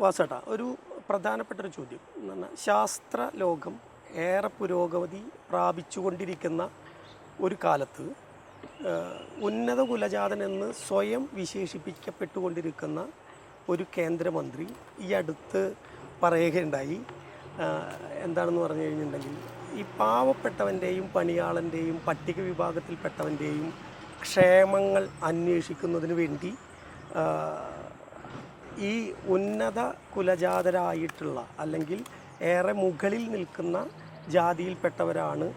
വാസേട്ടാ, ഒരു പ്രധാനപ്പെട്ടൊരു ചോദ്യം എന്ന് പറഞ്ഞാൽ ശാസ്ത്ര ലോകം ഏറെ പുരോഗതി പ്രാപിച്ചുകൊണ്ടിരിക്കുന്ന ഒരു കാലത്ത് ഉന്നത കുലജാതൻ എന്ന് സ്വയം വിശേഷിപ്പിക്കപ്പെട്ടുകൊണ്ടിരിക്കുന്ന ഒരു കേന്ദ്രമന്ത്രി ഈ അടുത്ത് പറയുകയുണ്ടായി. എന്താണെന്ന് പറഞ്ഞു കഴിഞ്ഞിട്ടുണ്ടെങ്കിൽ, ഈ പാവപ്പെട്ടവൻ്റെയും പണിയാളൻ്റെയും പട്ടിക വിഭാഗത്തിൽപ്പെട്ടവൻ്റെയും ക്ഷേമങ്ങൾ അന്വേഷിക്കുന്നതിന് വേണ്ടി ഈ ഉന്നത കുലജാതരായിട്ടുള്ള അല്ലെങ്കിൽ ഏറെ മുകളിൽ നിൽക്കുന്ന ജാതിയിൽപ്പെട്ടവരാണ്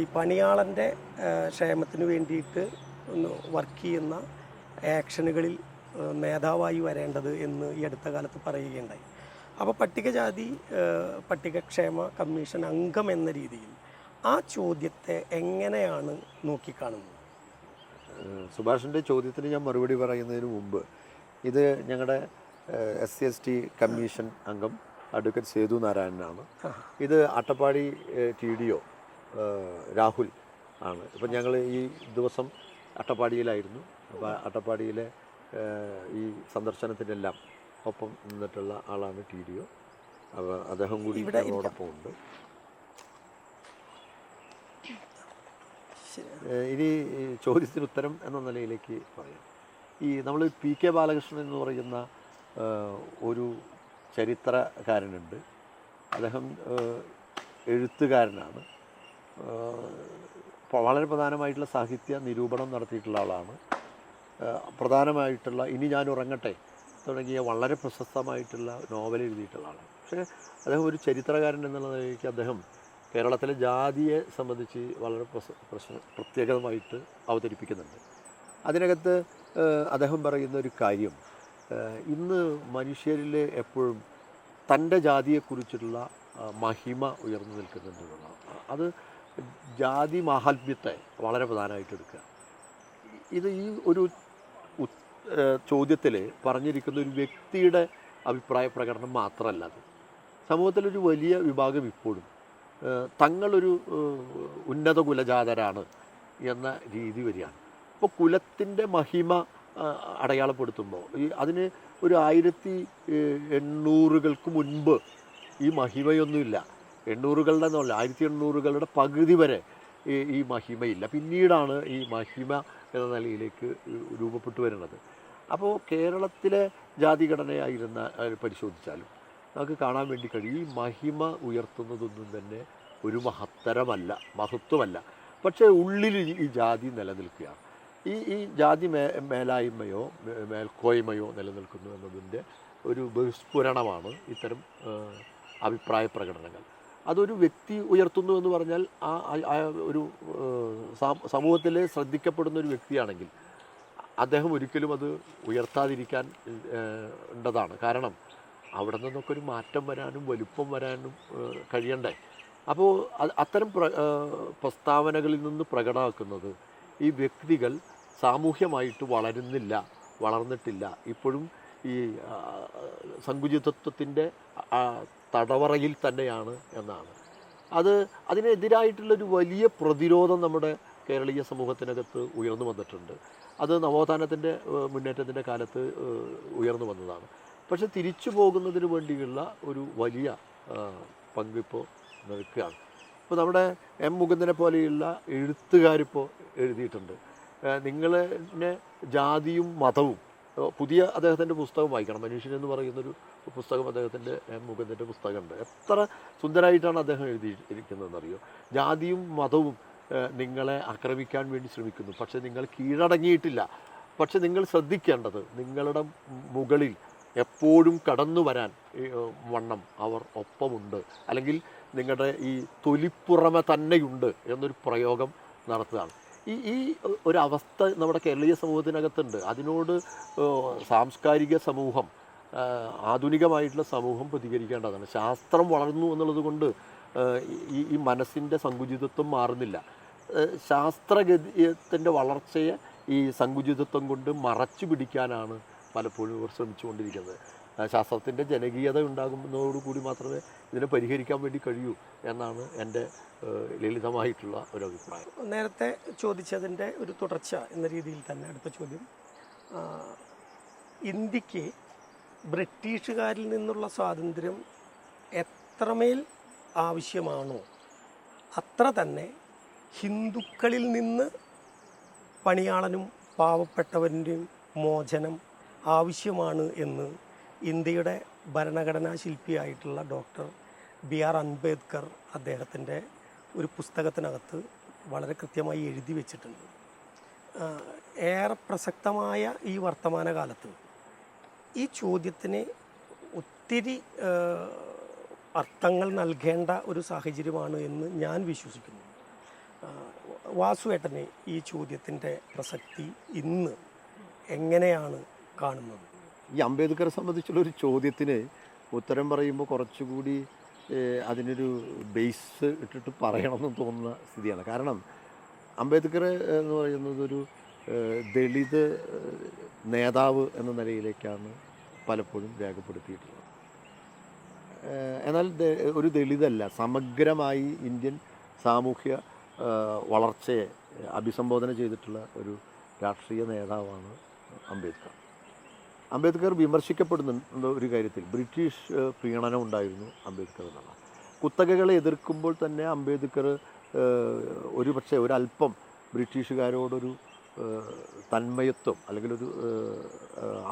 ഈ പണിയാളൻ്റെ ക്ഷേമത്തിന് വേണ്ടിയിട്ട് വർക്ക് ചെയ്യുന്ന ആക്ഷനുകളിൽ നേതാവായി വരേണ്ടത് എന്ന് ഈ അടുത്ത കാലത്ത് പറയുകയുണ്ടായി. അപ്പോൾ പട്ടികജാതി പട്ടികക്ഷേമ കമ്മീഷൻ അംഗം എന്ന രീതിയിൽ ആ ചോദ്യത്തെ എങ്ങനെയാണ് നോക്കിക്കാണുന്നത്? സുഭാഷിൻ്റെ ചോദ്യത്തിന് ഞാൻ മറുപടി പറയുന്നതിന് മുമ്പ്, ഇത് ഞങ്ങളുടെ SC/ST കമ്മീഷൻ അംഗം അഡ്വക്കേറ്റ് സേതു നാരായണനാണ്. ഇത് അട്ടപ്പാടി TDO രാഹുൽ ആണ്. ഇപ്പം ഞങ്ങൾ ഈ ദിവസം അട്ടപ്പാടിയിലായിരുന്നു. അപ്പോൾ അട്ടപ്പാടിയിലെ ഈ സന്ദർശനത്തിനെല്ലാം ഒപ്പം നിന്നിട്ടുള്ള ആളാണ് TDO. അപ്പോൾ അദ്ദേഹം കൂടി ഞങ്ങളോടൊപ്പം ഉണ്ട്. ഇനി ചോദ്യത്തിന് ഉത്തരം എന്ന നിലയിലേക്ക് പറയാം. നമ്മൾ PK ബാലകൃഷ്ണൻ എന്ന് പറയുന്ന ഒരു ചരിത്രകാരനുണ്ട്. അദ്ദേഹം എഴുത്തുകാരനാണ്. വളരെ പ്രധാനമായിട്ടുള്ള സാഹിത്യ നിരൂപണം നടത്തിയിട്ടുള്ള ആളാണ്. പ്രധാനമായിട്ടുള്ള ഇനി ഞാൻ ഉറങ്ങട്ടെ തുടങ്ങിയ വളരെ പ്രശസ്തമായിട്ടുള്ള നോവൽ എഴുതിയിട്ടുള്ള ആളാണ്. പക്ഷേ അദ്ദേഹം ഒരു ചരിത്രകാരൻ എന്നുള്ള നിലയ്ക്ക് അദ്ദേഹം കേരളത്തിലെ ജാതിയെ സംബന്ധിച്ച് വളരെ പ്രത്യേകമായിട്ട് അവതരിപ്പിക്കുന്നുണ്ട്. അതിനകത്ത് അദ്ദേഹം പറയുന്ന ഒരു കാര്യം, ഇന്ന് മനുഷ്യരിൽ എപ്പോഴും തൻ്റെ ജാതിയെക്കുറിച്ചുള്ള മഹിമ ഉയർന്നു നിൽക്കുന്നുണ്ടെന്നുള്ളതാണ്. അത് ജാതി മാഹാത്മ്യത്തെ വളരെ പ്രധാനമായിട്ട് എടുക്കുക. ഇത് ഈ ഒരു ചോദ്യത്തിൽ പറഞ്ഞിരിക്കുന്ന ഒരു വ്യക്തിയുടെ അഭിപ്രായ പ്രകടനം മാത്രമല്ല, അത് സമൂഹത്തിലൊരു വലിയ വിഭാഗം ഇപ്പോഴും തങ്ങളൊരു ഉന്നത കുലജാതരാണ് എന്ന രീതി വരികയാണ്. അപ്പോൾ കുലത്തിൻ്റെ മഹിമ അടയാളപ്പെടുത്തുമ്പോൾ അതിന് ഒരു 1800-കൾക്ക് മുൻപ് ഈ മഹിമയൊന്നുമില്ല. 800-കളുടെ എന്നല്ല, 1800-കളുടെ പകുതി വരെ ഈ മഹിമയില്ല. പിന്നീടാണ് ഈ മഹിമ എന്ന നിലയിലേക്ക് രൂപപ്പെട്ടു വരുന്നത്. അപ്പോൾ കേരളത്തിലെ ജാതിഘടനയായിരുന്ന പരിശോധിച്ചാലും നമുക്ക് കാണാൻ വേണ്ടി കഴിയും, ഈ മഹിമ ഉയർത്തുന്നതൊന്നും തന്നെ ഒരു മഹത്വമല്ല. പക്ഷേ ഉള്ളിൽ ഈ ജാതി നിലനിൽക്കുകയാണ്. ഈ ജാതി മേലായ്മയോ മേൽക്കോയ്മയോ നിലനിൽക്കുന്നു എന്നതിൻ്റെ ഒരു ബഹിസ്ഫുരണമാണ് ഇത്തരം അഭിപ്രായ പ്രകടനങ്ങൾ. അതൊരു വ്യക്തി ഉയർത്തുന്നു എന്ന് പറഞ്ഞാൽ ആ ഒരു സമൂഹത്തിൽ ശ്രദ്ധിക്കപ്പെടുന്ന ഒരു വ്യക്തിയാണെങ്കിൽ അദ്ദേഹം ഒരിക്കലും അത് ഉയർത്താതിരിക്കാൻ ഉണ്ടതാണ്. കാരണം അവിടെ നിന്നൊക്കെ ഒരു മാറ്റം വരാനും വലുപ്പം വരാനും കഴിയണ്ടേ. അപ്പോൾ അത്തരം പ്രസ്താവനകളിൽ നിന്ന് പ്രകടമാക്കുന്നത് ഈ വ്യക്തികൾ സാമൂഹ്യമായിട്ട് വളർന്നിട്ടില്ല, ഇപ്പോഴും ഈ സങ്കുചിതത്വത്തിൻ്റെ തടവറയിൽ തന്നെയാണ് എന്നാണ്. അതിനെതിരായിട്ടുള്ളൊരു വലിയ പ്രതിരോധം നമ്മുടെ കേരളീയ സമൂഹത്തിനകത്ത് ഉയർന്നു വന്നിട്ടുണ്ട്. അത് നവോത്ഥാനത്തിൻ്റെ മുന്നേറ്റത്തിൻ്റെ കാലത്ത് ഉയർന്നു വന്നതാണ്. പക്ഷെ തിരിച്ചു പോകുന്നതിന് വേണ്ടിയുള്ള ഒരു വലിയ പങ്കിപ്പോൾ നിൽക്കുകയാണ്. ഇപ്പോൾ നമ്മുടെ M. മുകുന്ദനെ പോലെയുള്ള എഴുത്തുകാരിപ്പോൾ എഴുതിയിട്ടുണ്ട്, നിങ്ങളെ ജാതിയും മതവും. പുതിയ അദ്ദേഹത്തിൻ്റെ പുസ്തകം വായിക്കണം, മനുഷ്യൻ എന്ന് പറയുന്നൊരു പുസ്തകം, അദ്ദേഹത്തിൻ്റെ M. മുകുന്ദൻ്റെ പുസ്തകമുണ്ട്. എത്ര സുന്ദരമായിട്ടാണ് അദ്ദേഹം എഴുതിയിരിക്കുന്നതെന്നറിയോ. ജാതിയും മതവും നിങ്ങളെ ആക്രമിക്കാൻ വേണ്ടി ശ്രമിക്കുന്നു, പക്ഷേ നിങ്ങൾ കീഴടങ്ങിയിട്ടില്ല. പക്ഷെ നിങ്ങൾ ശ്രദ്ധിക്കേണ്ടത്, നിങ്ങളുടെ മുകളിൽ എപ്പോഴും കടന്നു വരാൻ വണ്ണം അവർ ഒപ്പമുണ്ട്, അല്ലെങ്കിൽ നിങ്ങളുടെ ഈ തൊലിപ്പുറമെ തന്നെയുണ്ട് എന്നൊരു പ്രയോഗം നടത്തുകയാണ്. ഈ ഒരവസ്ഥ നമ്മുടെ കേരളീയ സമൂഹത്തിനകത്തുണ്ട്. അതിനോട് സാംസ്കാരിക സമൂഹം, ആധുനികമായിട്ടുള്ള സമൂഹം പ്രതികരിക്കേണ്ടതാണ്. ശാസ്ത്രം വളർന്നു എന്നുള്ളത് കൊണ്ട് ഈ മനസ്സിൻ്റെ സങ്കുചിതത്വം മാറുന്നില്ല. ശാസ്ത്രഗതിയത്തിൻ്റെ വളർച്ചയെ ഈ സങ്കുചിതത്വം കൊണ്ട് മറച്ചു പിടിക്കാനാണ് പലപ്പോഴും ഇവർ ശ്രമിച്ചുകൊണ്ടിരിക്കുന്നത്. ശാസ്ത്രത്തിൻ്റെ ജനകീയത ഉണ്ടാകുന്നതോടുകൂടി മാത്രമേ ഇതിനെ പരിഹരിക്കാൻ വേണ്ടി കഴിയൂ എന്നാണ് എൻ്റെ ലളിതമായിട്ടുള്ള ഒരു അഭിപ്രായം. നേരത്തെ ചോദിച്ചതിൻ്റെ ഒരു തുടർച്ച എന്ന രീതിയിൽ തന്നെ അടുത്ത ചോദ്യം, ഇന്ത്യക്ക് ബ്രിട്ടീഷുകാരിൽ നിന്നുള്ള സ്വാതന്ത്ര്യം എത്രമേൽ ആവശ്യമാണോ അത്ര തന്നെ ഹിന്ദുക്കളിൽ നിന്ന് പണിയാളനും പാവപ്പെട്ടവൻ്റെയും മോചനം ആവശ്യമാണ് എന്ന് ഇന്ത്യയുടെ ഭരണഘടനാ ശില്പിയായിട്ടുള്ള ഡോക്ടർ BR അംബേദ്കർ അദ്ദേഹത്തിൻ്റെ ഒരു പുസ്തകത്തിനകത്ത് വളരെ കൃത്യമായി എഴുതി വച്ചിട്ടുണ്ട്. ഏറെ പ്രസക്തമായ ഈ വർത്തമാനകാലത്ത് ഈ ചോദ്യത്തിന് ഒത്തിരി അർത്ഥങ്ങൾ നൽകേണ്ട ഒരു സാഹചര്യമാണ് എന്ന് ഞാൻ വിശ്വസിക്കുന്നു. വാസുവേട്ടനെ ഈ ചോദ്യത്തിൻ്റെ പ്രസക്തി ഇന്ന് എങ്ങനെയാണ് കാണുന്നത്? ഈ അംബേദ്കറെ സംബന്ധിച്ചുള്ളൊരു ചോദ്യത്തിന് ഉത്തരം പറയുമ്പോൾ കുറച്ചുകൂടി അതിനൊരു ബേസ് ഇട്ടിട്ട് പറയണമെന്ന് തോന്നുന്ന സ്ഥിതിയാണ്. കാരണം അംബേദ്കർ എന്ന് പറയുന്നത് ഒരു ദളിത് നേതാവ് എന്ന നിലയിലേക്കാണ് പലപ്പോഴും രേഖപ്പെടുത്തിയിട്ടുള്ളത്. എന്നാൽ ഒരു ദളിതല്ല, സമഗ്രമായി ഇന്ത്യൻ സാമൂഹ്യ വളർച്ചയെ അഭിസംബോധന ചെയ്തിട്ടുള്ള ഒരു രാഷ്ട്രീയ നേതാവാണ് അംബേദ്കർ. അംബേദ്കർ വിമർശിക്കപ്പെടുന്ന ഒരു കാര്യത്തിൽ ബ്രിട്ടീഷ് പ്രീണനം ഉണ്ടായിരുന്നു അംബേദ്കർ എന്നുള്ള. കുത്തകകളെ എതിർക്കുമ്പോൾ തന്നെ അംബേദ്കർ ഒരുപക്ഷെ ഒരല്പം ബ്രിട്ടീഷുകാരോടൊരു തന്മയത്വം അല്ലെങ്കിൽ ഒരു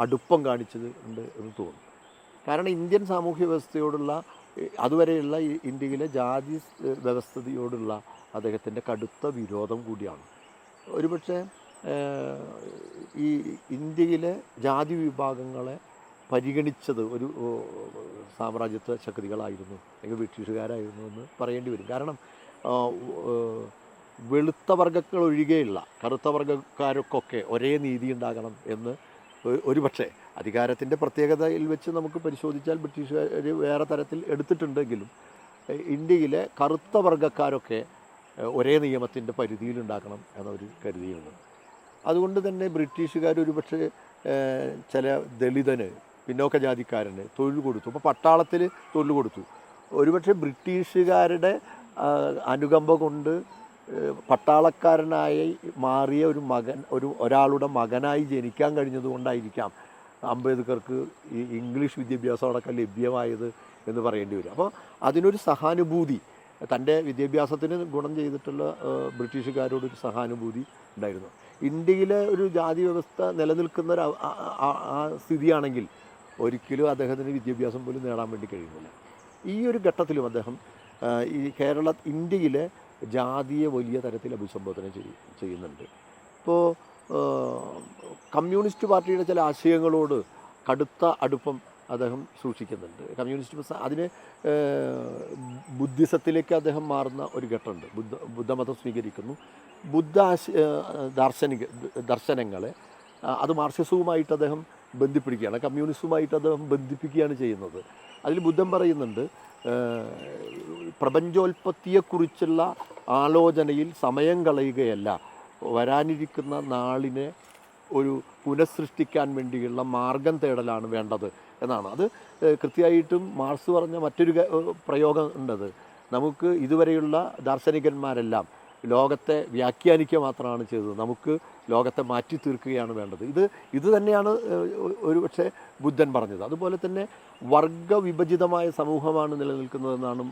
അടുപ്പം കാണിച്ചത് ഉണ്ട് എന്ന് തോന്നുന്നു. കാരണം ഇന്ത്യൻ സാമൂഹ്യ വ്യവസ്ഥയോടുള്ള അതുവരെയുള്ള ഇന്ത്യയിലെ ജാതി വ്യവസ്ഥയോടുള്ള അദ്ദേഹത്തിൻ്റെ കടുത്ത വിരോധം കൂടിയാണ്. ഒരുപക്ഷെ ഈ ഇന്ത്യയിലെ ജാതി വിഭാഗങ്ങളെ പരിഗണിച്ചത് ഒരു സാമ്രാജ്യത്വ ശക്തികളായിരുന്നു അല്ലെങ്കിൽ ബ്രിട്ടീഷുകാരായിരുന്നു എന്ന് പറയേണ്ടി വരും. കാരണം വെളുത്ത വർഗ്ഗങ്ങൾ ഒഴികെയുള്ള കറുത്ത വർഗ്ഗക്കാർക്കൊക്കെ ഒരേ നീതി ഉണ്ടാകണം എന്ന് ഒരുപക്ഷെ അധികാരത്തിൻ്റെ പ്രത്യേകതയിൽ വെച്ച് നമുക്ക് പരിശോധിച്ചാൽ ബ്രിട്ടീഷുകാർ വേറെ തരത്തിൽ എടുത്തിട്ടുണ്ടെങ്കിലും ഇന്ത്യയിലെ കറുത്ത വർഗ്ഗക്കാരൊക്കെ ഒരേ നിയമത്തിൻ്റെ പരിധിയിലുണ്ടാക്കണം എന്നവർ കരുതിയിരുന്നു. അതുകൊണ്ട് തന്നെ ബ്രിട്ടീഷുകാർ ഒരുപക്ഷെ ചില ദളിതന് പിന്നോക്ക ജാതിക്കാരന് തൊഴിൽ കൊടുത്തു. അപ്പോൾ പട്ടാളത്തിൽ തൊഴിൽ കൊടുത്തു. ഒരുപക്ഷെ ബ്രിട്ടീഷുകാരുടെ അനുകമ്പ കൊണ്ട് പട്ടാളക്കാരനായി മാറിയ ഒരാളുടെ മകനായി ജനിക്കാൻ കഴിഞ്ഞതുകൊണ്ടായിരിക്കാം അംബേദ്കർക്ക് ഈ ഇംഗ്ലീഷ് വിദ്യാഭ്യാസം അടക്കം ലഭ്യമായത് എന്ന് പറയേണ്ടി വരും. അപ്പോൾ അതിനൊരു സഹാനുഭൂതി, തൻ്റെ വിദ്യാഭ്യാസത്തിന് ഗുണം ചെയ്തിട്ടുള്ള ബ്രിട്ടീഷുകാരോടൊരു സഹാനുഭൂതി ഉണ്ടായിരുന്നു. ഇന്ത്യയിലെ ഒരു ജാതി വ്യവസ്ഥ നിലനിൽക്കുന്ന ഒരു സ്ഥിതിയാണെങ്കിൽ ഒരിക്കലും അദ്ദേഹത്തിന് വിദ്യാഭ്യാസം പോലും നേടാൻ വേണ്ടി കഴിയുന്നില്ല. ഈ ഒരു ഘട്ടത്തിലും അദ്ദേഹം ഈ ഇന്ത്യയിലെ ജാതിയെ വലിയ തരത്തിൽ അഭിസംബോധന ചെയ്യുന്നുണ്ട്. ഇപ്പോൾ കമ്മ്യൂണിസ്റ്റ് പാർട്ടിയുടെ ചില ആശയങ്ങളോട് കടുത്ത അടുപ്പം അദ്ദേഹം സൂക്ഷിക്കുന്നുണ്ട്. കമ്മ്യൂണിസ്റ്റ് അതിന് ബുദ്ധിസത്തിലേക്ക് അദ്ദേഹം മാറുന്ന ഒരു ഘട്ടമുണ്ട്. ബുദ്ധമതം സ്വീകരിക്കുന്നു. ദർശനങ്ങളെ അത് മാർക്സിസവുമായിട്ട് അദ്ദേഹം ബന്ധിപ്പിക്കുകയാണ്, കമ്മ്യൂണിസവുമായിട്ട് അദ്ദേഹം ബന്ധിപ്പിക്കുകയാണ് ചെയ്യുന്നത്. അതിൽ ബുദ്ധൻ പറയുന്നുണ്ട്, പ്രപഞ്ചോൽപത്തിയെക്കുറിച്ചുള്ള ആലോചനയിൽ സമയം കളയുകയല്ല, വരാനിരിക്കുന്ന നാളിനെ ഒരു പുനഃസൃഷ്ടിക്കാൻ വേണ്ടിയുള്ള മാർഗം തേടലാണ് വേണ്ടത് എന്നാണ്. അത് കൃത്യമായിട്ടും മാർക്സ് പറഞ്ഞ മറ്റൊരു പ്രയോഗം ഉണ്ടത്, നമുക്ക് ഇതുവരെയുള്ള ദാർശനികന്മാരെല്ലാം ലോകത്തെ വ്യാഖ്യാനിക്കുക മാത്രമാണ് ചെയ്തത്, നമുക്ക് ലോകത്തെ മാറ്റി തീർക്കുകയാണ് വേണ്ടത്. ഇത് തന്നെയാണ് ഒരുപക്ഷെ ബുദ്ധൻ പറഞ്ഞത്. അതുപോലെ തന്നെ വർഗവിഭജിതമായ സമൂഹമാണ് നിലനിൽക്കുന്നതെന്നാണ്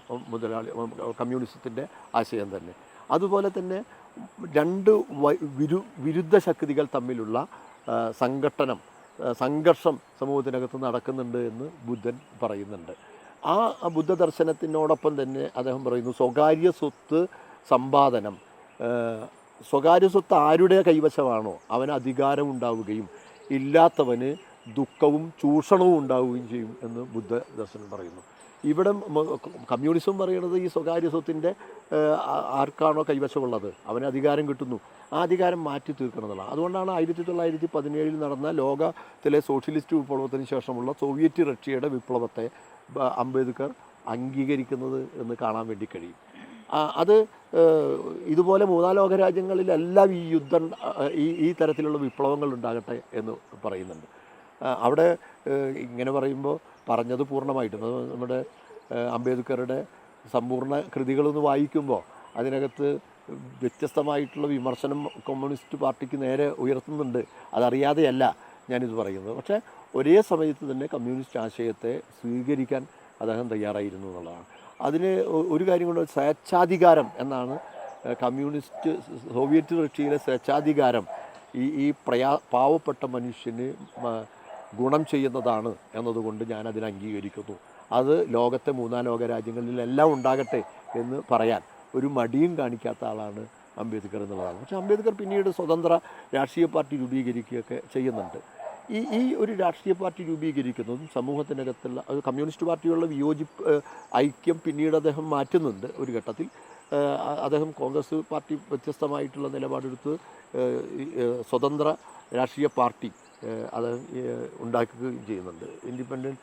കമ്മ്യൂണിസത്തിൻ്റെ ആശയം തന്നെ. അതുപോലെ തന്നെ രണ്ട് വിരുദ്ധ ശക്തികൾ തമ്മിലുള്ള സംഘർഷം സമൂഹത്തിനകത്ത് നടക്കുന്നുണ്ട് എന്ന് ബുദ്ധൻ പറയുന്നുണ്ട്. ആ ബുദ്ധ ദർശനത്തിനോടൊപ്പം തന്നെ അദ്ദേഹം പറയുന്നു, സ്വകാര്യ സ്വത്ത് സമ്പാദനം, സ്വകാര്യ സ്വത്ത് ആരുടെ കൈവശമാണോ അവന് അധികാരം ഉണ്ടാവുകയും ഇല്ലാത്തവന് ദുഃഖവും ചൂഷണവും ഉണ്ടാവുകയും ചെയ്യും എന്ന് ബുദ്ധ ദർശനം പറയുന്നു. ഇവിടെ കമ്മ്യൂണിസം പറയുന്നത് ഈ സ്വകാര്യ സ്വത്തിൻ്റെ ആർക്കാണോ കൈവശമുള്ളത് അവന് അധികാരം കിട്ടുന്നു, ആ അധികാരം മാറ്റി തീർക്കണം എന്നുള്ളത്. അതുകൊണ്ടാണ് 1917 നടന്ന ലോകത്തിലെ സോഷ്യലിസ്റ്റ് വിപ്ലവത്തിന് ശേഷമുള്ള സോവിയറ്റ് റഷ്യയുടെ വിപ്ലവത്തെ അംബേദ്കർ അംഗീകരിക്കുന്നത് എന്ന് കാണാൻ വേണ്ടി കഴിയും. അത് ഇതുപോലെ മൂന്നാം ലോക രാജ്യങ്ങളിലെല്ലാം ഈ തരത്തിലുള്ള വിപ്ലവങ്ങൾ ഉണ്ടാകട്ടെ എന്ന് പറയുന്നുണ്ട്. അവിടെ ഇങ്ങനെ പറയുമ്പോൾ പറഞ്ഞത് പൂർണ്ണമായിട്ടും നമ്മുടെ അംബേദ്കറുടെ സമ്പൂർണ്ണ കൃതികളൊന്ന് വായിക്കുമ്പോൾ അതിനകത്ത് വ്യത്യസ്തമായിട്ടുള്ള വിമർശനം കമ്മ്യൂണിസ്റ്റ് പാർട്ടിക്ക് നേരെ ഉയർത്തുന്നുണ്ട്. അതറിയാതെയല്ല ഞാനിത് പറയുന്നത്. പക്ഷേ ഒരേ സമയത്ത് തന്നെ കമ്മ്യൂണിസ്റ്റ് ആശയത്തെ സ്വീകരിക്കാൻ അദ്ദേഹം തയ്യാറായിരുന്നു എന്നുള്ളതാണ്. അതിന് ഒരു കാര്യം കൊണ്ട് സ്വേച്ഛാധികാരം എന്നാണ് കമ്മ്യൂണിസ്റ്റ് സോവിയറ്റ് റഷ്യയിലെ സ്വേച്ഛാധികാരം ഈ പാവപ്പെട്ട മനുഷ്യന് ഗുണം ചെയ്യുന്നതാണ് എന്നതുകൊണ്ട് ഞാനതിനെ അംഗീകരിക്കുന്നു. അത് ലോകത്തെ മൂന്നാം ലോക രാജ്യങ്ങളിലെല്ലാം ഉണ്ടാകട്ടെ എന്ന് പറയാൻ ഒരു മടിയും കാണിക്കാത്ത ആളാണ് അംബേദ്കർ എന്നുള്ളതാണ്. പക്ഷേ അംബേദ്കർ പിന്നീട് സ്വതന്ത്ര രാഷ്ട്രീയ പാർട്ടി രൂപീകരിക്കുകയൊക്കെ ചെയ്യുന്നുണ്ട്. ഈ ഒരു രാഷ്ട്രീയ പാർട്ടി രൂപീകരിക്കുന്നതും സമൂഹത്തിനകത്തുള്ള കമ്മ്യൂണിസ്റ്റ് പാർട്ടിയുള്ള ഐക്യം പിന്നീട് അദ്ദേഹം മാറ്റുന്നുണ്ട്. ഒരു ഘട്ടത്തിൽ അദ്ദേഹം കോൺഗ്രസ് പാർട്ടി വ്യത്യസ്തമായിട്ടുള്ള നിലപാടെടുത്ത് സ്വതന്ത്ര രാഷ്ട്രീയ പാർട്ടി അത് ഉണ്ടാക്കുകയും ചെയ്യുന്നുണ്ട്. ഇൻഡിപെൻഡൻറ്റ്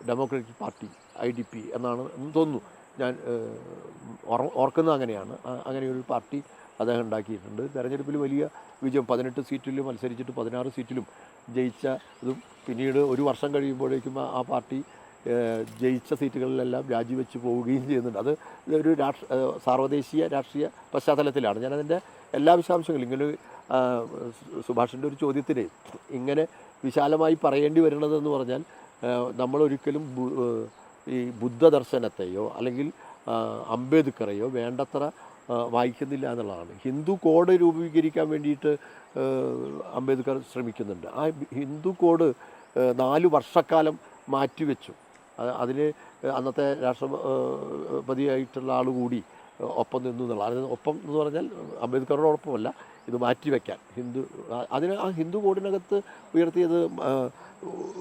ഡെമോക്രാറ്റിക് പാർട്ടി IDP എന്നാണ് തോന്നുന്നു, ഞാൻ ഓർക്കുന്നത് അങ്ങനെയാണ്. അങ്ങനെ ഒരു പാർട്ടി അദ്ദേഹം ഉണ്ടാക്കിയിട്ടുണ്ട്. തെരഞ്ഞെടുപ്പിൽ വലിയ വിജയം, 18 സീറ്റിൽ മത്സരിച്ചിട്ട് 16 സീറ്റിലും ജയിച്ച ഇതും പിന്നീട് ഒരു വർഷം കഴിയുമ്പോഴേക്കും ആ പാർട്ടി ജയിച്ച സീറ്റുകളിലെല്ലാം രാജിവെച്ച് പോവുകയും ചെയ്യുന്നുണ്ട്. അത് ഒരു സാർവദേശീയ രാഷ്ട്രീയ പശ്ചാത്തലത്തിലാണ്. ഞാനതിൻ്റെ എല്ലാ വിശദാംശങ്ങളും ഇങ്ങനെ സുഭാഷിൻ്റെ ഒരു ചോദ്യത്തിന് ഇങ്ങനെ വിശാലമായി പറയേണ്ടി വരുന്നതെന്ന് പറഞ്ഞാൽ നമ്മളൊരിക്കലും ഈ ബുദ്ധദർശനത്തെയോ അല്ലെങ്കിൽ അംബേദ്കറെയോ വേണ്ടത്ര വായിക്കുന്നില്ല എന്നുള്ളതാണ്. ഹിന്ദു കോഡ് രൂപീകരിക്കാൻ വേണ്ടിയിട്ട് അംബേദ്കർ ശ്രമിക്കുന്നുണ്ട്. ആ ഹിന്ദു കോഡ് 4 വർഷക്കാലം മാറ്റിവെച്ചു. അതിന് അന്നത്തെ രാഷ്ട്രപതിയായിട്ടുള്ള ആൾ കൂടി ഒപ്പം നിന്നു എന്നുള്ള, അതിന് ഒപ്പം എന്ന് പറഞ്ഞാൽ അംബേദ്കറോടൊപ്പമല്ല, ഇത് മാറ്റിവെക്കാൻ ആ ഹിന്ദു കോഡിനകത്ത് ഉയർത്തിയത്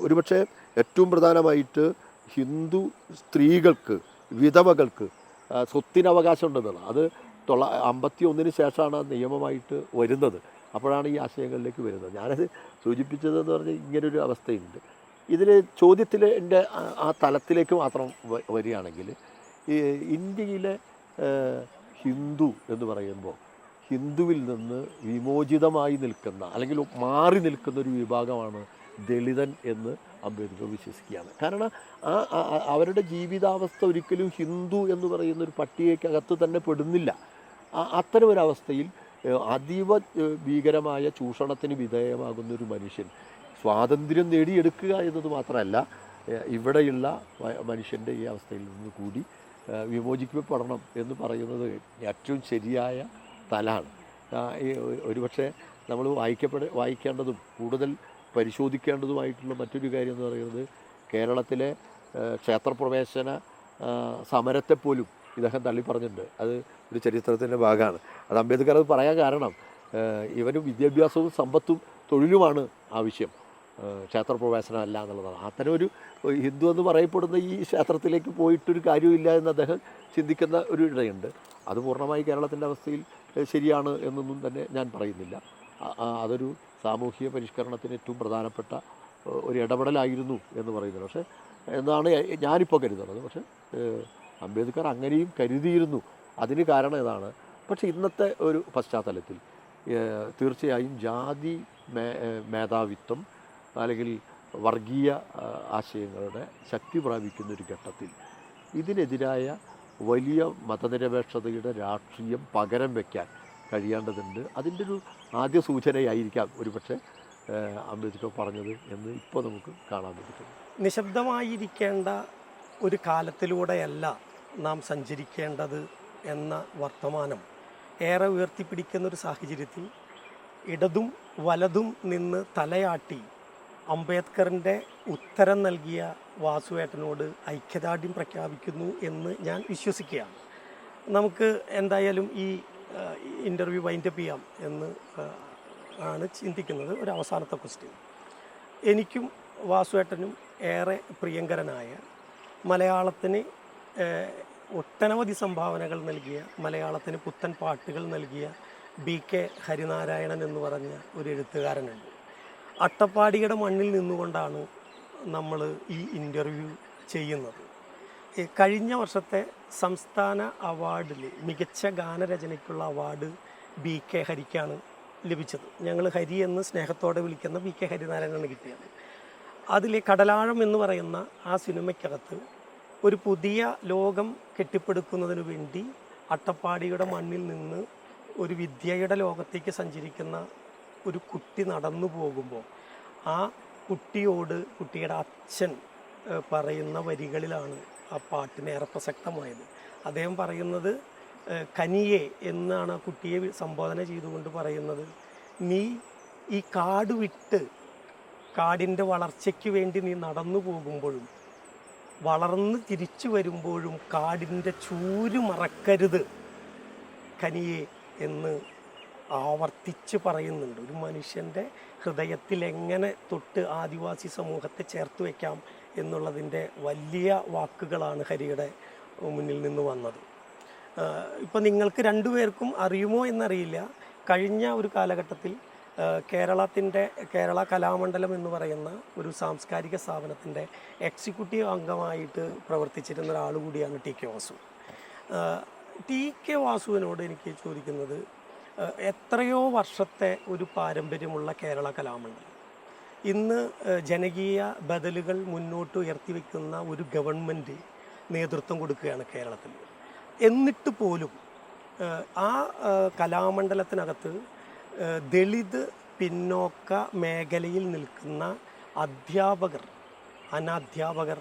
ഒരുപക്ഷെ ഏറ്റവും പ്രധാനമായിട്ട് ഹിന്ദു സ്ത്രീകൾക്ക്, വിധവകൾക്ക് സ്വത്തിനവകാശം ഉണ്ടെന്നുള്ളത്. അത് 1951 ശേഷമാണ് നിയമമായിട്ട് വരുന്നത്. അപ്പോഴാണ് ഈ ആശയങ്ങളിലേക്ക് വരുന്നത്. ഞാനത് സൂചിപ്പിച്ചതെന്ന് പറഞ്ഞാൽ ഇങ്ങനൊരു അവസ്ഥയുണ്ട്. ഇതിൽ ചോദ്യത്തിൽ എൻ്റെ ആ തലത്തിലേക്ക് മാത്രം വരികയാണെങ്കിൽ, ഈ ഇന്ത്യയിലെ ഹിന്ദു എന്ന് പറയുമ്പോൾ ഹിന്ദുവിൽ നിന്ന് വിമോചിതമായി നിൽക്കുന്ന അല്ലെങ്കിൽ മാറി നിൽക്കുന്ന ഒരു വിഭാഗമാണ് ദളിതൻ എന്ന് അംബേദ്കർ വിശ്വസിക്കുകയാണ്. കാരണം അവരുടെ ജീവിതാവസ്ഥ ഒരിക്കലും ഹിന്ദു എന്ന് പറയുന്ന ഒരു പട്ടികയ്ക്കകത്ത് തന്നെ പെടുന്നില്ല. അത്തരമൊരവസ്ഥയിൽ അതീവ ഭീകരമായ ചൂഷണത്തിന് വിധേയമാകുന്ന ഒരു മനുഷ്യൻ സ്വാതന്ത്ര്യം നേടിയെടുക്കുക എന്നത് മാത്രമല്ല, ഇവിടെയുള്ള മനുഷ്യൻ്റെ ഈ അവസ്ഥയിൽ നിന്ന് കൂടി വിമോചിക്കപ്പെടണം എന്ന് പറയുന്നത് ഏറ്റവും ശരിയായ തലാണ്. ഒരുപക്ഷെ നമ്മൾ വായിക്കേണ്ടതും കൂടുതൽ പരിശോധിക്കേണ്ടതുമായിട്ടുള്ള മറ്റൊരു കാര്യം എന്ന് പറയുന്നത്, കേരളത്തിലെ ക്ഷേത്രപ്രവേശന സമരത്തെപ്പോലും ഇദ്ദേഹം തള്ളിപ്പറഞ്ഞിട്ടുണ്ട്. അത് ഒരു ചരിത്രത്തിൻ്റെ ഭാഗമാണ്. അത് അംബേദ്കർ അത് പറയാൻ കാരണം, ഇവന് വിദ്യാഭ്യാസവും സമ്പത്തും തൊഴിലുമാണ് ആവശ്യം, ക്ഷേത്രപ്രവേശനമല്ല എന്നുള്ളതാണ്. അത്തരം ഒരു ഹിന്ദു എന്ന് പറയപ്പെടുന്ന ഈ ക്ഷേത്രത്തിലേക്ക് പോയിട്ടൊരു കാര്യമില്ല എന്ന് അദ്ദേഹം ചിന്തിക്കുന്ന ഒരു ഇടയുണ്ട്. അത് പൂർണ്ണമായി കേരളത്തിൻ്റെ അവസ്ഥയിൽ ശരിയാണ് എന്നൊന്നും തന്നെ ഞാൻ പറയുന്നില്ല. അതൊരു സാമൂഹിക പരിഷ്കരണത്തിന് ഏറ്റവും പ്രധാനപ്പെട്ട ഒരു ഇടപെടലായിരുന്നു എന്ന് പറയുന്നത്. പക്ഷേ എന്നാണ് ഞാനിപ്പോൾ കരുതുന്നത്. പക്ഷേ അംബേദ്കർ അങ്ങനെയും കരുതിയിരുന്നു. അതിന് കാരണം ഇതാണ്. പക്ഷേ ഇന്നത്തെ ഒരു പശ്ചാത്തലത്തിൽ തീർച്ചയായും ജാതി മേധാവിത്വം അല്ലെങ്കിൽ വർഗീയ ആശയങ്ങളുടെ ശക്തി പ്രാപിക്കുന്നൊരു ഘട്ടത്തിൽ ഇതിനെതിരായ വലിയ മതനിരപേക്ഷതയുടെ രാഷ്ട്രീയം പകരം വയ്ക്കാൻ കഴിയേണ്ടതുണ്ട്. അതിൻ്റെ ഒരു ആദ്യ സൂചനയായിരിക്കാം ഒരുപക്ഷെ അംബേദ്കർ പറഞ്ഞത് എന്ന് ഇപ്പോൾ നമുക്ക് കാണാൻ പറ്റും. നിശബ്ദമായിരിക്കേണ്ട ഒരു കാലത്തിലൂടെയല്ല നാം സഞ്ചരിക്കേണ്ടത് എന്ന വർത്തമാനം ഏറെ ഉയർത്തിപ്പിടിക്കുന്ന ഒരു സാഹചര്യത്തിൽ ഇടതും വലതും നിന്ന് തലയാട്ടി അംബേദ്കറിൻ്റെ ഉത്തരം നൽകിയ വാസുവേട്ടനോട് ഐക്യദാർഢ്യം പ്രഖ്യാപിക്കുന്നു എന്ന് ഞാൻ വിശ്വസിക്കുകയാണ്. നമുക്ക് എന്തായാലും ഈ ഇൻ്റർവ്യൂ വൈൻഡപ്പ് ചെയ്യാം എന്ന് ആണ് ചിന്തിക്കുന്നത്. ഒരു അവസാനത്തെ ക്വസ്റ്റ്യൻ. എനിക്കും വാസുവേട്ടനും ഏറെ പ്രിയങ്കരനായ, മലയാളത്തിന് ഒട്ടനവധി സംഭാവനകൾ നൽകിയ, മലയാളത്തിന് പുത്തൻ പാട്ടുകൾ നൽകിയ BK ഹരിനാരായണൻ എന്ന് പറഞ്ഞ ഒരു എഴുത്തുകാരനുണ്ട്. അട്ടപ്പാടിയുടെ മണ്ണിൽ നിന്നുകൊണ്ടാണ് നമ്മൾ ഈ ഇൻ്റർവ്യൂ ചെയ്യുന്നത്. കഴിഞ്ഞ വർഷത്തെ സംസ്ഥാന അവാർഡിൽ മികച്ച ഗാനരചനയ്ക്കുള്ള അവാർഡ് BK ഹരിക്കാണ് ലഭിച്ചത്. ഞങ്ങൾ ഹരി എന്ന് സ്നേഹത്തോടെ വിളിക്കുന്ന BK ഹരിനാരായണനാണ് കിട്ടിയത്. അതിൽ കടലാഴം എന്ന് പറയുന്ന ആ സിനിമയ്ക്കകത്ത് ഒരു പുതിയ ലോകം കെട്ടിപ്പടുക്കുന്നതിന് വേണ്ടി അട്ടപ്പാടിയുടെ മണ്ണിൽ നിന്ന് ഒരു വിദ്യയുടെ ലോകത്തേക്ക് സഞ്ചരിക്കുന്ന ഒരു കുട്ടി നടന്നു പോകുമ്പോൾ ആ കുട്ടിയോട് കുട്ടിയുടെ അച്ഛൻ പറയുന്ന വരികളിലാണ് ആ പാട്ടിന് ഏറെ പ്രസക്തമായത്. അദ്ദേഹം പറയുന്നത് കനിയെ എന്നാണ് ആ കുട്ടിയെ സംബോധന ചെയ്തുകൊണ്ട് പറയുന്നത്, നീ ഈ കാട് വിട്ട് കാടിൻ്റെ വളർച്ചയ്ക്ക് വേണ്ടി നീ നടന്നു പോകുമ്പോഴും വളർന്ന് തിരിച്ചു വരുമ്പോഴും കാടിൻ്റെ ചൂര് മറക്കരുത് കനിയെ എന്ന് ആവർത്തിച്ച് പറയുന്നുണ്ട്. ഒരു മനുഷ്യൻ്റെ ഹൃദയത്തിൽ എങ്ങനെ തൊട്ട് ആദിവാസി സമൂഹത്തെ ചേർത്ത് വയ്ക്കാം എന്നുള്ളതിൻ്റെ വലിയ വാക്കുകളാണ് ഹരിയുടെ മുന്നിൽ നിന്ന് വന്നത്. ഇപ്പം നിങ്ങൾക്ക് രണ്ടുപേർക്കും അറിയുമോ എന്നറിയില്ല, കഴിഞ്ഞ ഒരു കാലഘട്ടത്തിൽ കേരള കലാമണ്ഡലം എന്ന് പറയുന്ന ഒരു സാംസ്കാരിക സ്ഥാപനത്തിൻ്റെ എക്സിക്യൂട്ടീവ് അംഗമായിട്ട് പ്രവർത്തിച്ചിരുന്ന ഒരാൾ കൂടിയാണ് ടി കെ വാസു. ടി കെ വാസുവിനോട് എനിക്ക് ചോദിക്കുന്നത്, എത്രയോ വർഷത്തെ ഒരു പാരമ്പര്യമുള്ള കേരള കലാമണ്ഡലം ഇന്ന് ജനകീയ ബദലുകൾ മുന്നോട്ട് ഉയർത്തിവെക്കുന്ന ഒരു ഗവൺമെൻറ് നേതൃത്വം കൊടുക്കുകയാണ് കേരളത്തിൽ. എന്നിട്ട് പോലും ആ കലാമണ്ഡലത്തിനകത്ത് ദളിത് പിന്നോക്ക മേഖലയിൽ നിൽക്കുന്ന അധ്യാപകർ, അനധ്യാപകർ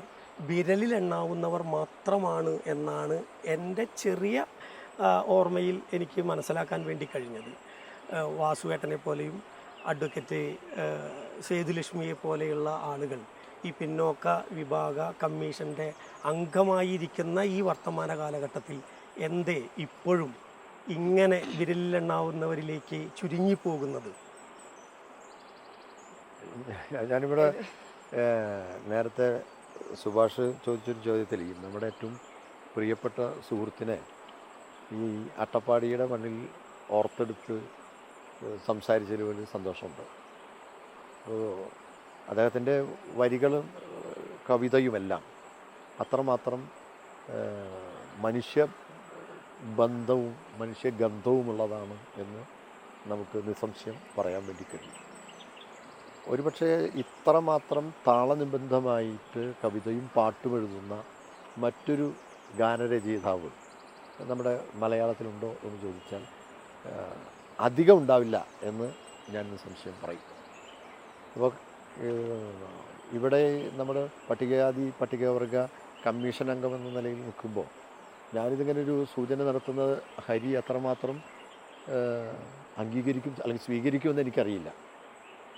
വിരലിലെണ്ണാവുന്നവർ മാത്രമാണ് എന്നാണ് എൻ്റെ ചെറിയ ഓർമ്മയിൽ എനിക്ക് മനസ്സിലാക്കാൻ വേണ്ടി കഴിഞ്ഞത്. വാസുവേട്ടനെ പോലെയും അഡ്വക്കേറ്റ് സേതുലക്ഷ്മിയെ പോലെയുള്ള ആളുകൾ ഈ പിന്നോക്ക വിഭാഗ കമ്മീഷൻ്റെ അംഗമായിരിക്കുന്ന ഈ വർത്തമാന കാലഘട്ടത്തിൽ എന്തേ ഇപ്പോഴും ഇങ്ങനെ വിരലിലെണ്ണാവുന്നവരിലേക്ക് ചുരുങ്ങിപ്പോകുന്നത്? ഞാനിവിടെ നേരത്തെ സുഭാഷ് ചോദിച്ചൊരു ചോദ്യത്തിൽ നമ്മുടെ ഏറ്റവും പ്രിയപ്പെട്ട സുഹൃത്തിനെ ഈ അട്ടപ്പാടിയുടെ മണ്ണിൽ ഓർത്തെടുത്ത് സംസാരിച്ചതിൽ വലിയ സന്തോഷമുണ്ട്. അദ്ദേഹത്തിൻ്റെ വരികളും കവിതയുമെല്ലാം അത്രമാത്രം മനുഷ്യ ബന്ധവും മനുഷ്യഗന്ധവുമുള്ളതാണ് എന്ന് നമുക്ക് നിസ്സംശയം പറയാൻ വേണ്ടി കഴിയും. ഒരുപക്ഷെ ഇത്രമാത്രം താളനിബന്ധമായിട്ട് കവിതയും പാട്ടും എഴുതുന്ന മറ്റൊരു ഗാനരചയിതാവ് നമ്മുടെ മലയാളത്തിലുണ്ടോ എന്ന് ചോദിച്ചാൽ അധികം ഉണ്ടാവില്ല എന്ന് ഞാൻ നിസ്സംശയം പറയും. അപ്പോൾ ഇവിടെ നമ്മുടെ പട്ടികവർഗ കമ്മീഷൻ അംഗം എന്ന നിലയിൽ നിൽക്കുമ്പോൾ ഞാനിതിങ്ങനെ ഒരു സൂചന നടത്തുന്നത് ഹരി അത്രമാത്രം അംഗീകരിക്കും അല്ലെങ്കിൽ സ്വീകരിക്കുമെന്ന് എനിക്കറിയില്ല.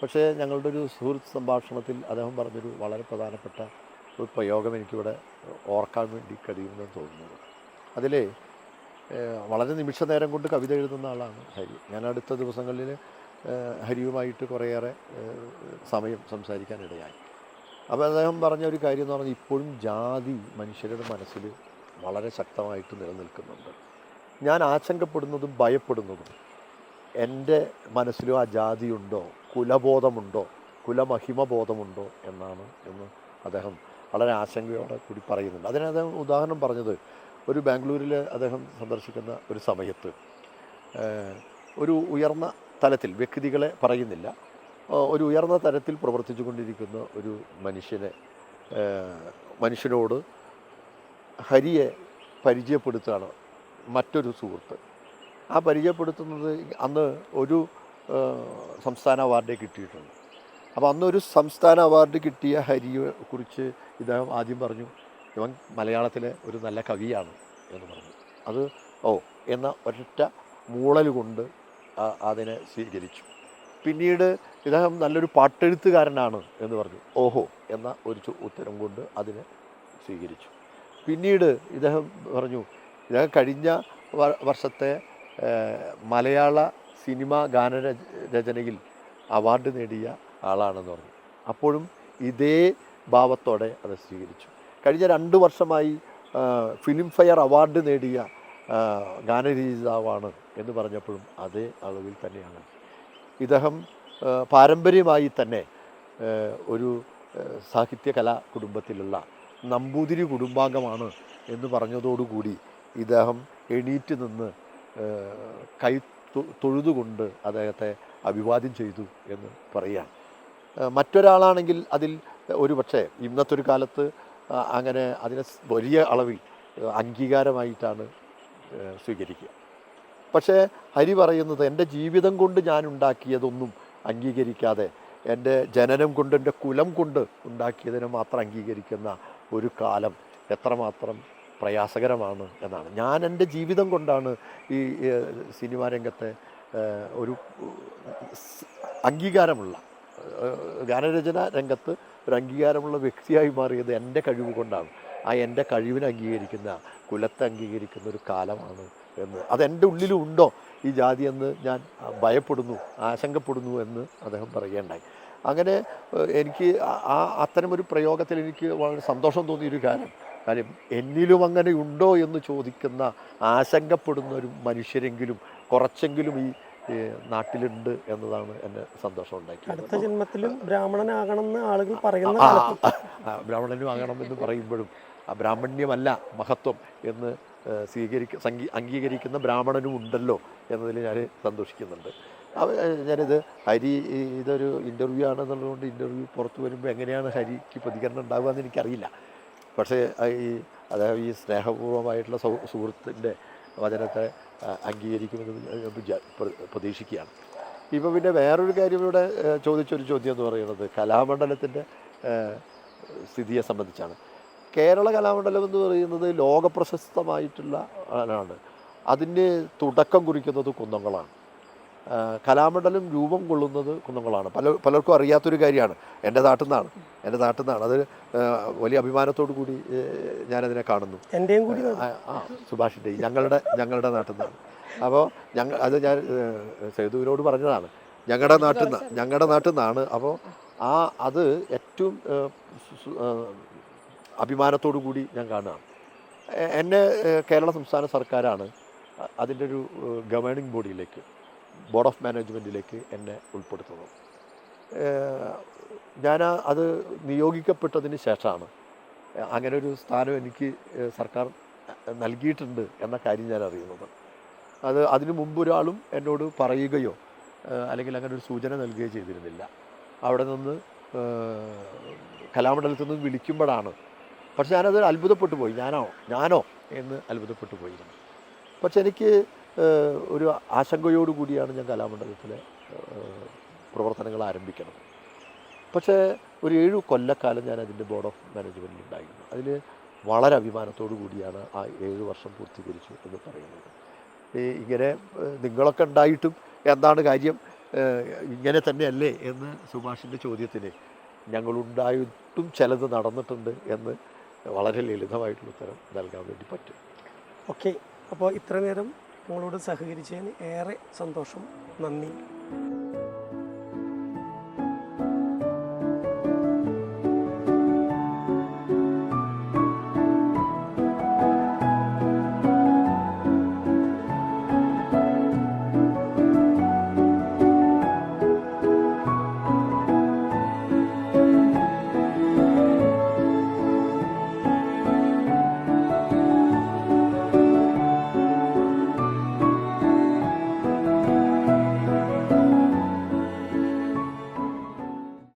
പക്ഷേ ഞങ്ങളുടെ ഒരു സുഹൃത്ത് സംഭാഷണത്തിൽ അദ്ദേഹം പറഞ്ഞൊരു വളരെ പ്രധാനപ്പെട്ട ഒരു പ്രയോഗം എനിക്കിവിടെ ഓർക്കാൻ വേണ്ടി കഴിയുമെന്ന് തോന്നുന്നത്. അതിൽ വളരെ നിമിഷ നേരം കൊണ്ട് കവിത എഴുതുന്ന ആളാണ് ഹരി. ഞാൻ അടുത്ത ദിവസങ്ങളിൽ ഹരിയുമായിട്ട് കുറേയേറെ സമയം സംസാരിക്കാനിടയായി. അപ്പോൾ അദ്ദേഹം പറഞ്ഞ ഒരു കാര്യം എന്ന് പറഞ്ഞാൽ ഇപ്പോഴും ജാതി മനുഷ്യരുടെ മനസ്സിൽ വളരെ ശക്തമായിട്ട് നിലനിൽക്കുന്നുണ്ട്. ഞാൻ ആശങ്കപ്പെടുന്നതും ഭയപ്പെടുന്നതും എൻ്റെ മനസ്സിലും ആ ജാതിയുണ്ടോ, കുലബോധമുണ്ടോ, കുലമഹിമബോധമുണ്ടോ എന്ന് അദ്ദേഹം വളരെ ആശങ്കയോടെ കൂടി പറയുന്നുണ്ട്. അതിന് അദ്ദേഹം ഉദാഹരണം പറഞ്ഞത് ഒരു ബാംഗ്ലൂരിൽ അദ്ദേഹം സന്ദർശിക്കുന്ന ഒരു സമയത്ത് ഒരു ഉയർന്ന തലത്തിൽ, വ്യക്തികളെ പറയുന്നില്ല, ഒരു ഉയർന്ന തലത്തിൽ പ്രവർത്തിച്ചു കൊണ്ടിരിക്കുന്ന ഒരു മനുഷ്യനോട് ഹരിയെ പരിചയപ്പെടുത്തുകയാണ് മറ്റൊരു സുഹൃത്ത്. ആ പരിചയപ്പെടുത്തുന്നത് അന്ന് ഒരു സംസ്ഥാന അവാർഡ് കിട്ടിയിട്ടുണ്ട്. അപ്പോൾ അന്നൊരു സംസ്ഥാന അവാർഡ് കിട്ടിയ ഹരിയെ കുറിച്ച് ഇദ്ദേഹം ആദ്യം പറഞ്ഞു, ഇവൻ മലയാളത്തിലെ ഒരു നല്ല കവിയാണ് എന്ന് പറഞ്ഞു. അത് എന്ന ഒരൊറ്റ മൂളൽ കൊണ്ട് അതിനെ സ്വീകരിച്ചു. പിന്നീട് ഇദ്ദേഹം നല്ലൊരു പാട്ടെഴുത്തുകാരനാണ് എന്ന് പറഞ്ഞു. ഓഹോ എന്ന ഒരു ഉത്തരം കൊണ്ട് അതിനെ സ്വീകരിച്ചു. പിന്നീട് ഇദ്ദേഹം പറഞ്ഞു, ഇദ്ദേഹം കഴിഞ്ഞ വർഷത്തെ മലയാള സിനിമ ഗാനരചനയിൽ അവാർഡ് നേടിയ ആളാണെന്ന് പറഞ്ഞു. അപ്പോഴും ഇതേ ഭാവത്തോടെ അത് സ്വീകരിച്ചു. കഴിഞ്ഞ 2 വർഷമായി ഫിലിം ഫെയർ അവാർഡ് നേടിയ ഗാനരചയിതാവാണ് എന്ന് പറഞ്ഞപ്പോഴും അതേ അളവിൽ തന്നെയാണ്. ഇദ്ദേഹം പാരമ്പര്യമായി തന്നെ ഒരു സാഹിത്യ കലാ കുടുംബത്തിലുള്ള നമ്പൂതിരി കുടുംബാംഗമാണ് എന്ന് പറഞ്ഞതോടുകൂടി ഇദ്ദേഹം എണീറ്റ് നിന്ന് കൈ തൊഴുതുകൊണ്ട് അദ്ദേഹത്തെ അഭിവാദ്യം ചെയ്തു എന്ന് പറയുകയാണ്. മറ്റൊരാളാണെങ്കിൽ അതിൽ ഒരു പക്ഷേ ഇന്നത്തെ ഒരു കാലത്ത് അങ്ങനെ അതിനെ വലിയ അളവിൽ അംഗീകാരമായിട്ടാണ് സ്വീകരിക്കുക. പക്ഷേ ഹരി പറയുന്നത് എൻ്റെ ജീവിതം കൊണ്ട് ഞാൻ ഉണ്ടാക്കിയതൊന്നും അംഗീകരിക്കാതെ എൻ്റെ ജനനം കൊണ്ട് എൻ്റെ കുലം കൊണ്ട് ഉണ്ടാക്കിയതിനെ മാത്രം അംഗീകരിക്കുന്ന ഒരു കാലം എത്രമാത്രം പ്രയാസകരമാണ് എന്നാണ്. ഞാൻ എൻ്റെ ജീവിതം കൊണ്ടാണ് ഈ സിനിമാ രംഗത്തെ ഒരു അംഗീകാരമുള്ള ഗാനരചന രംഗത്ത് ഒരു അംഗീകാരമുള്ള വ്യക്തിയായി മാറിയത് എൻ്റെ കഴിവ് കൊണ്ടാണ്. ആ എൻ്റെ കഴിവിനെ അംഗീകരിക്കുന്ന, കുലത്തെ അംഗീകരിക്കുന്ന ഒരു കാലമാണ് എന്ന്, അതെൻ്റെ ഉള്ളിലും ഉണ്ടോ ഈ ജാതി എന്ന് ഞാൻ ഭയപ്പെടുന്നു, ആശങ്കപ്പെടുന്നു എന്ന് അദ്ദേഹം പറയുകയുണ്ടായി. അങ്ങനെ എനിക്ക് അത്തരമൊരു പ്രയോഗത്തിൽ എനിക്ക് വളരെ സന്തോഷം തോന്നിയൊരു കാര്യം എന്നിലും അങ്ങനെ ഉണ്ടോ എന്ന് ചോദിക്കുന്ന, ആശങ്കപ്പെടുന്ന ഒരു മനുഷ്യരെങ്കിലും കുറച്ചെങ്കിലും ഈ നാട്ടിലുണ്ട് എന്നതാണ് എന്നെ സന്തോഷം ഉണ്ടാക്കിയത്. അടുത്ത ജന്മത്തിലും ബ്രാഹ്മണനാകണമെന്ന് ആളുകൾ പറയുന്ന ബ്രാഹ്മണനും ആകണമെന്ന് പറയുമ്പോഴും ബ്രാഹ്മണ്യമല്ല മഹത്വം എന്ന് അംഗീകരിക്കുന്ന ബ്രാഹ്മണനും ഉണ്ടല്ലോ എന്നതിൽ ഞാൻ സന്തോഷിക്കുന്നുണ്ട്. ഞാനിത് ഇതൊരു ഇൻ്റർവ്യൂ ആണെന്നുള്ളതുകൊണ്ട് ഇൻ്റർവ്യൂ പുറത്തു വരുമ്പോൾ എങ്ങനെയാണ് ഹരിക്ക് പ്രതികരണം ഉണ്ടാവുക എന്ന് എനിക്കറിയില്ല. പക്ഷേ അതായത് ഈ സ്നേഹപൂർവ്വമായിട്ടുള്ള സുഹൃത്തിൻ്റെ വചനത്തെ അംഗീകരിക്കുമെന്ന് പ്രതീക്ഷിക്കുകയാണ്. ഇപ്പോൾ പിന്നെ വേറൊരു കാര്യം ഇവിടെ ചോദിച്ചൊരു ചോദ്യം എന്ന് പറയുന്നത് കലാമണ്ഡലത്തിൻ്റെ സ്ഥിതിയെ സംബന്ധിച്ചാണ്. കേരള കലാമണ്ഡലം എന്ന് പറയുന്നത് ലോകപ്രശസ്തമായിട്ടുള്ള ആണ്. അതിന് തുടക്കം കുറിക്കുന്നത് കുന്നംകുളമാണ്. കലാമണ്ഡലം രൂപം കൊള്ളുന്നത് കുന്നംകുളമാണ്. പലർക്കും അറിയാത്തൊരു കാര്യമാണ്. എൻ്റെ നാട്ടിൽ നിന്നാണ് അത് വലിയ അഭിമാനത്തോടു കൂടി ഞാനതിനെ കാണുന്നു. എൻ്റെയും കൂടി സുഭാഷിൻ്റെ ഞങ്ങളുടെ നാട്ടിൽ നിന്നാണ്. അപ്പോൾ അത് ഞാൻ സേതുവിനോട് പറഞ്ഞതാണ്, ഞങ്ങളുടെ നാട്ടിൽ നിന്നാണ്. അപ്പോൾ അത് ഏറ്റവും അഭിമാനത്തോടു കൂടി ഞാൻ കാണുകയാണ്. എന്നെ കേരള സംസ്ഥാന സർക്കാരാണ് അതിൻ്റെ ഒരു ഗവേണിംഗ് ബോഡിയിലേക്ക്, ബോർഡ് ഓഫ് മാനേജ്മെൻറ്റിലേക്ക് എന്നെ ഉൾപ്പെടുത്തുന്നത്. ഞാൻ അത് നിയോഗിക്കപ്പെട്ടതിന് ശേഷമാണ് അങ്ങനെ ഒരു സ്ഥാനം എനിക്ക് സർക്കാർ നൽകിയിട്ടുണ്ട് എന്ന കാര്യം ഞാൻ അറിയുന്നത്. അതിനു മുമ്പ് ഒരാളും എന്നോട് പറയുകയോ അല്ലെങ്കിൽ അങ്ങനെ ഒരു സൂചന നൽകുകയോ ചെയ്തിരുന്നില്ല. അവിടെ നിന്ന് കലാമണ്ഡലത്തിൽ നിന്ന് വിളിക്കുമ്പോഴാണ്. പക്ഷെ ഞാനത് അത്ഭുതപ്പെട്ടു പോയി. ഞാനോ എന്ന് അത്ഭുതപ്പെട്ടു പോയിരുന്നു. പക്ഷെ എനിക്ക് ഒരു ആശങ്കയോടുകൂടിയാണ് ഞാൻ കലാമണ്ഡലത്തിലെ പ്രവർത്തനങ്ങൾ ആരംഭിക്കുന്നത്. പക്ഷേ ഒരു 7 കൊല്ലക്കാലം ഞാൻ അതിൻ്റെ ബോർഡ് ഓഫ് മാനേജ്മെൻറ്റിൽ ഉണ്ടായിരുന്നു. അതിൽ വളരെ അഭിമാനത്തോടു കൂടിയാണ് ആ 7 വർഷം പൂർത്തീകരിച്ചു എന്ന് പറയുന്നത്. ഇങ്ങനെ നിങ്ങളൊക്കെ ഉണ്ടായിട്ടും എന്താണ് കാര്യം, ഇങ്ങനെ തന്നെയല്ലേ എന്ന് സുഭാഷിൻ്റെ ചോദ്യത്തിന് ഞങ്ങളുണ്ടായിട്ടും ചിലത് നടന്നിട്ടുണ്ട് എന്ന് വളരെ ലളിതമായിട്ടുള്ള ഉത്തരം നൽകാൻ വേണ്ടി പറ്റും. ഓക്കെ, അപ്പോൾ ഇത്ര നേരം നിങ്ങളോട് സഹകരിച്ചതിന് ഏറെ സന്തോഷം, നന്ദി.